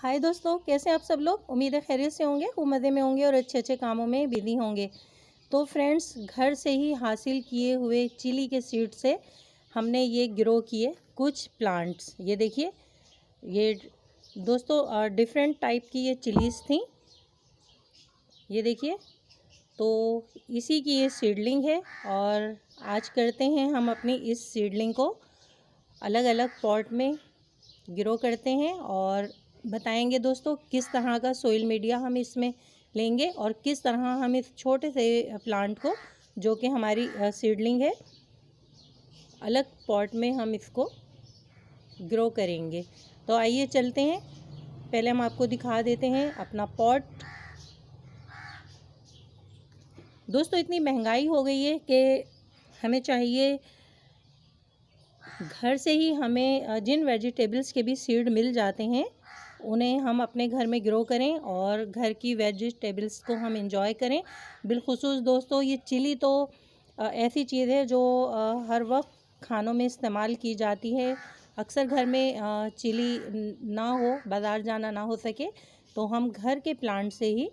हाय दोस्तों, कैसे आप सब लोग। उम्मीद है खैरियत से होंगे, खूब मज़े में होंगे और अच्छे अच्छे कामों में बिजी होंगे। तो फ्रेंड्स, घर से ही हासिल किए हुए चिली के सीड से हमने ये ग्रो किए कुछ प्लांट्स। ये देखिए, ये दोस्तों डिफरेंट टाइप की ये चिलीज़ थी। ये देखिए, तो इसी की ये सीडलिंग है और आज करते हैं हम अपनी इस सीडलिंग को अलग अलग पॉट में ग्रो करते हैं और बताएंगे दोस्तों किस तरह का सोइल मीडिया हम इसमें लेंगे और किस तरह हम इस छोटे से प्लांट को, जो कि हमारी सीडलिंग है, अलग पॉट में हम इसको ग्रो करेंगे। तो आइए चलते हैं। पहले हम आपको दिखा देते हैं अपना पॉट। दोस्तों, इतनी महंगाई हो गई है कि हमें चाहिए घर से ही हमें जिन वेजिटेबल्स के भी सीड मिल जाते हैं उन्हें हम अपने घर में ग्रो करें और घर की वेजिटेबल्स को हम एंजॉय करें। बिलखुसूस दोस्तों, ये चिली तो ऐसी चीज़ है जो हर वक्त खानों में इस्तेमाल की जाती है। अक्सर घर में चिली ना हो, बाज़ार जाना ना हो सके, तो हम घर के प्लांट से ही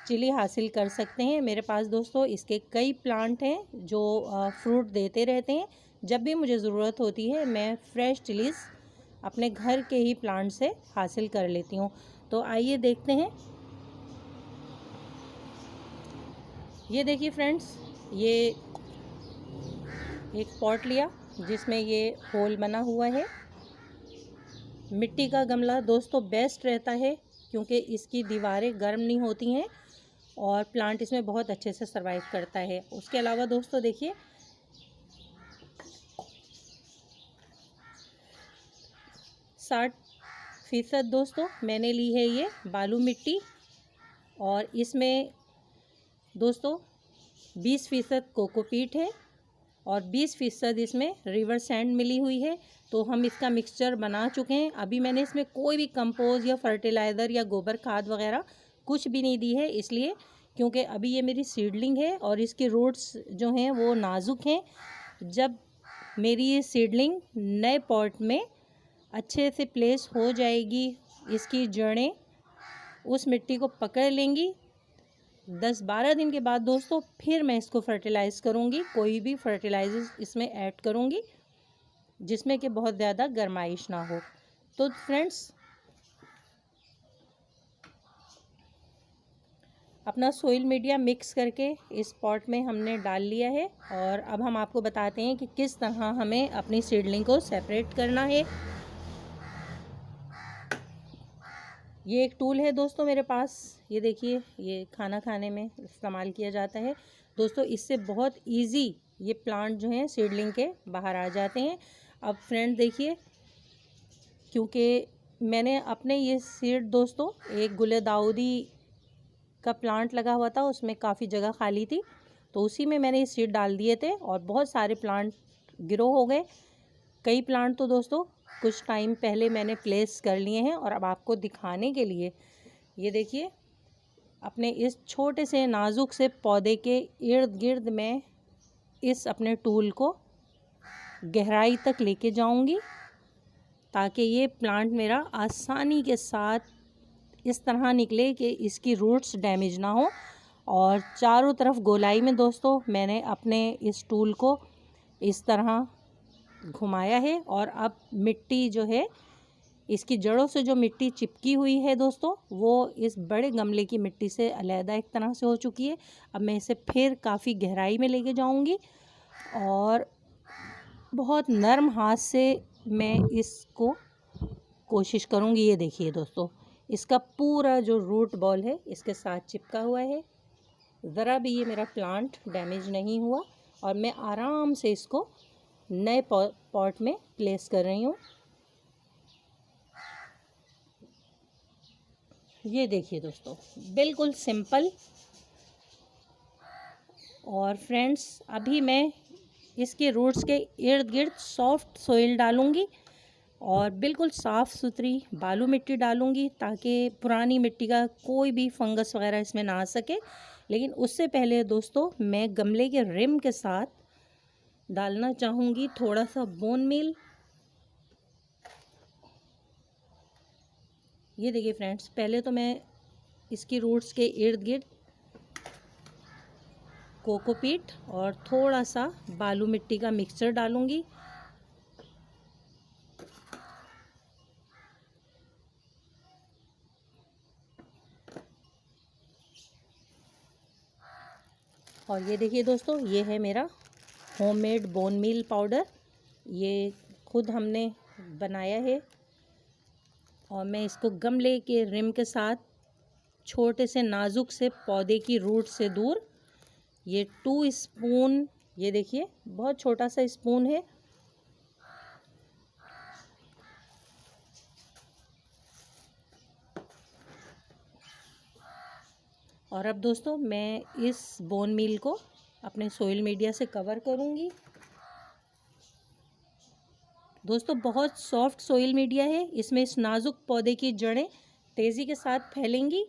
चिली हासिल कर सकते हैं। मेरे पास दोस्तों इसके कई प्लांट हैं जो फ्रूट देते रहते हैं। जब भी मुझे ज़रूरत होती है मैं फ़्रेश चिलीज़ अपने घर के ही प्लांट से हासिल कर लेती हूँ। तो आइए देखते हैं। ये देखिए फ्रेंड्स, ये एक पॉट लिया जिसमें ये होल बना हुआ है। मिट्टी का गमला दोस्तों बेस्ट रहता है क्योंकि इसकी दीवारें गर्म नहीं होती हैं और प्लांट इसमें बहुत अच्छे से सर्वाइव करता है। उसके अलावा दोस्तों देखिए, 60% दोस्तों मैंने ली है ये बालू मिट्टी और इसमें दोस्तों 20% कोकोपीट है और 20% इसमें रिवर सैंड मिली हुई है। तो हम इसका मिक्सचर बना चुके हैं। अभी मैंने इसमें कोई भी कंपोज या फर्टिलाइज़र या गोबर खाद वगैरह कुछ भी नहीं दी है, इसलिए क्योंकि अभी ये मेरी सीडलिंग है और इसके रूट्स जो हैं वो नाजुक हैं। जब मेरी ये सीडलिंग नए पॉट में अच्छे से प्लेस हो जाएगी, इसकी जड़ें उस मिट्टी को पकड़ लेंगी, 10-12 दिन के बाद दोस्तों फिर मैं इसको फर्टिलाइज़ करूँगी। कोई भी फर्टिलाइज़र इसमें ऐड करूँगी जिसमें कि बहुत ज़्यादा गर्माइश ना हो। तो फ्रेंड्स, अपना सोइल मीडिया मिक्स करके इस पॉट में हमने डाल लिया है और अब हम आपको बताते हैं कि किस तरह हमें अपनी सीडलिंग को सेपरेट करना है। ये एक टूल है दोस्तों मेरे पास। ये देखिए, ये खाना खाने में इस्तेमाल किया जाता है दोस्तों। इससे बहुत इजी ये प्लांट जो हैं सीडलिंग के बाहर आ जाते हैं। अब फ्रेंड देखिए, क्योंकि मैंने अपने ये सीड दोस्तों, एक गुलदाउदी का प्लांट लगा हुआ था, उसमें काफ़ी जगह खाली थी, तो उसी में मैंने ये सीड डाल दिए थे और बहुत सारे प्लांट ग्रो हो गए। कई प्लांट तो दोस्तों कुछ टाइम पहले मैंने प्लेस कर लिए हैं और अब आपको दिखाने के लिए ये देखिए, अपने इस छोटे से नाजुक से पौधे के इर्द गिर्द मैं इस अपने टूल को गहराई तक लेके जाऊंगी ताकि ये प्लांट मेरा आसानी के साथ इस तरह निकले कि इसकी रूट्स डैमेज ना हो। और चारों तरफ गोलाई में दोस्तों मैंने अपने इस टूल को इस तरह घुमाया है और अब मिट्टी जो है, इसकी जड़ों से जो मिट्टी चिपकी हुई है दोस्तों, वो इस बड़े गमले की मिट्टी से अलहदा एक तरह से हो चुकी है। अब मैं इसे फिर काफ़ी गहराई में लेके जाऊंगी और बहुत नरम हाथ से मैं इसको कोशिश करूंगी। ये देखिए दोस्तों, इसका पूरा जो रूट बॉल है इसके साथ चिपका हुआ है, ज़रा भी ये मेरा प्लांट डैमेज नहीं हुआ और मैं आराम से इसको नए पॉट में प्लेस कर रही हूँ। ये देखिए दोस्तों, बिल्कुल सिंपल। और फ्रेंड्स, अभी मैं इसके रूट्स के इर्द गिर्द सॉफ्ट सोइल डालूँगी और बिल्कुल साफ़ सुथरी बालू मिट्टी डालूँगी ताकि पुरानी मिट्टी का कोई भी फंगस वगैरह इसमें ना आ सके। लेकिन उससे पहले दोस्तों मैं गमले के रिम के साथ डालना चाहूँगी थोड़ा सा बोन मील। ये देखिए फ्रेंड्स, पहले तो मैं इसकी रूट्स के इर्द गिर्द कोकोपीट और थोड़ा सा बालू मिट्टी का मिक्सचर डालूंगी। और ये देखिए दोस्तों, ये है मेरा होममेड बोन मील पाउडर। ये खुद हमने बनाया है और मैं इसको गमले के रिम के साथ छोटे से नाजुक से पौधे की रूट से दूर, ये 2 स्पून, ये देखिए बहुत छोटा सा स्पून है। और अब दोस्तों मैं इस बोन मील को अपने सोइल मीडिया से कवर करूंगी। दोस्तों बहुत सॉफ्ट सोइल मीडिया है, इसमें इस नाजुक पौधे की जड़ें तेज़ी के साथ फैलेंगी।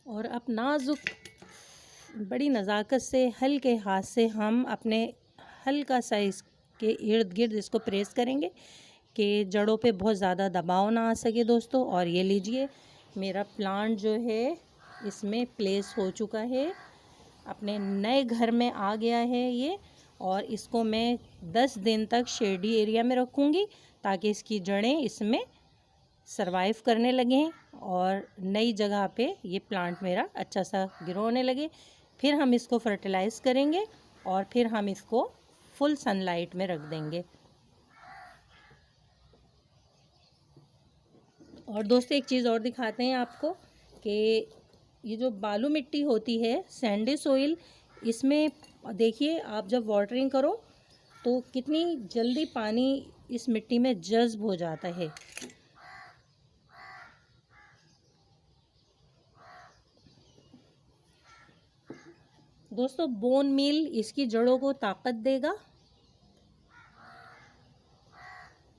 और अब नाजुक बड़ी नज़ाकत से हल्के हाथ से हम अपने हल्का सा इसके इर्द गिर्द इसको प्रेस करेंगे कि जड़ों पे बहुत ज़्यादा दबाव ना आ सके दोस्तों। और ये लीजिए, मेरा प्लांट जो है इसमें प्लेस हो चुका है, अपने नए घर में आ गया है ये। और इसको मैं 10 दिन तक शेडी एरिया में रखूँगी ताकि इसकी जड़ें इसमें सरवाइव करने लगें और नई जगह पे ये प्लांट मेरा अच्छा सा ग्रो होने लगे। फिर हम इसको फर्टिलाइज़ करेंगे और फिर हम इसको फुल सनलाइट में रख देंगे। और दोस्तों एक चीज़ और दिखाते हैं आपको कि ये जो बालू मिट्टी होती है, सैंडी सोइल, इसमें देखिए आप जब वाटरिंग करो तो कितनी जल्दी पानी इस मिट्टी में जज्ब हो जाता है। दोस्तों बोन मील इसकी जड़ों को ताकत देगा।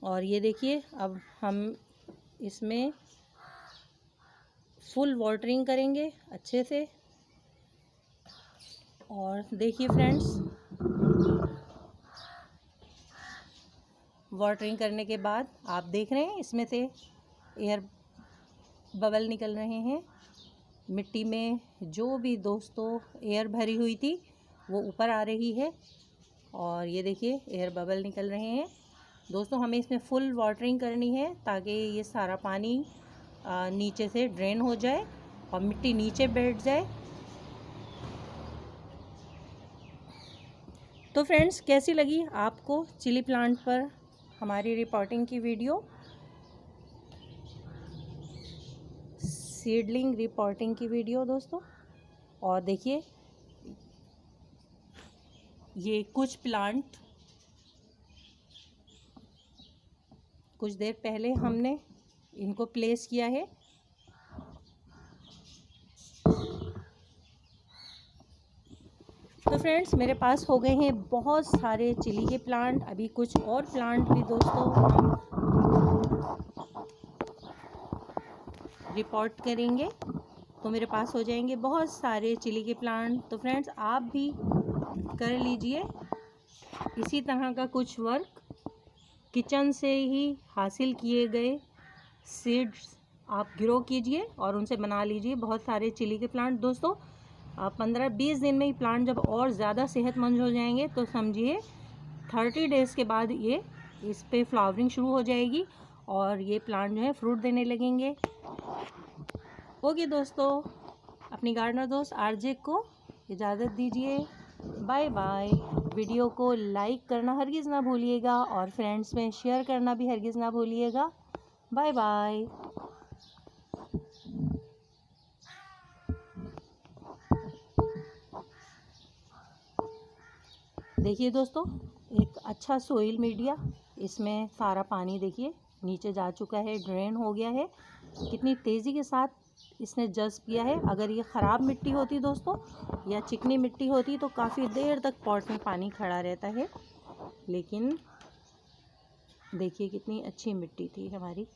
और ये देखिए, अब हम इसमें फुल वाटरिंग करेंगे अच्छे से। और देखिए फ्रेंड्स, वाटरिंग करने के बाद आप देख रहे हैं इसमें से एयर बबल निकल रहे हैं। मिट्टी में जो भी दोस्तों एयर भरी हुई थी वो ऊपर आ रही है और ये देखिए एयर बबल निकल रहे हैं। दोस्तों हमें इसमें फुल वाटरिंग करनी है ताकि ये सारा पानी नीचे से ड्रेन हो जाए और मिट्टी नीचे बैठ जाए। तो फ्रेंड्स कैसी लगी आपको चिली प्लांट पर हमारी रिपोर्टिंग की वीडियो, सीडलिंग रिपोर्टिंग की वीडियो दोस्तों। और देखिए ये कुछ प्लांट कुछ देर पहले हमने इनको प्लेस किया है। तो फ्रेंड्स मेरे पास हो गए हैं बहुत सारे चिली के प्लांट। अभी कुछ और प्लांट भी दोस्तों हम रिपोर्ट करेंगे तो मेरे पास हो जाएंगे बहुत सारे चिली के प्लांट। तो फ्रेंड्स आप भी कर लीजिए इसी तरह का कुछ वर्क, किचन से ही हासिल किए गए सीड्स आप ग्रो कीजिए और उनसे बना लीजिए बहुत सारे चिली के प्लांट। दोस्तों 15-20 दिन में ही प्लांट जब और ज़्यादा सेहतमंद हो जाएंगे तो समझिए 30 डेज़ के बाद ये इस पे फ्लावरिंग शुरू हो जाएगी और ये प्लांट जो है फ्रूट देने लगेंगे। ओके दोस्तों, अपनी गार्डनर दोस्त आरजे को इजाज़त दीजिए। Bye bye. वीडियो को लाइक करना हरगिज़ ना भूलिएगा और फ्रेंड्स में शेयर करना भी हरगिज़ ना भूलिएगा। Bye bye. देखिए दोस्तों एक अच्छा सोइल मीडिया, इसमें सारा पानी देखिए नीचे जा चुका है, ड्रेन हो गया है। कितनी तेज़ी के साथ इसने जज्ब किया है। अगर ये ख़राब मिट्टी होती दोस्तों या चिकनी मिट्टी होती तो काफ़ी देर तक पॉट में पानी खड़ा रहता है, लेकिन देखिए कितनी अच्छी मिट्टी थी हमारी।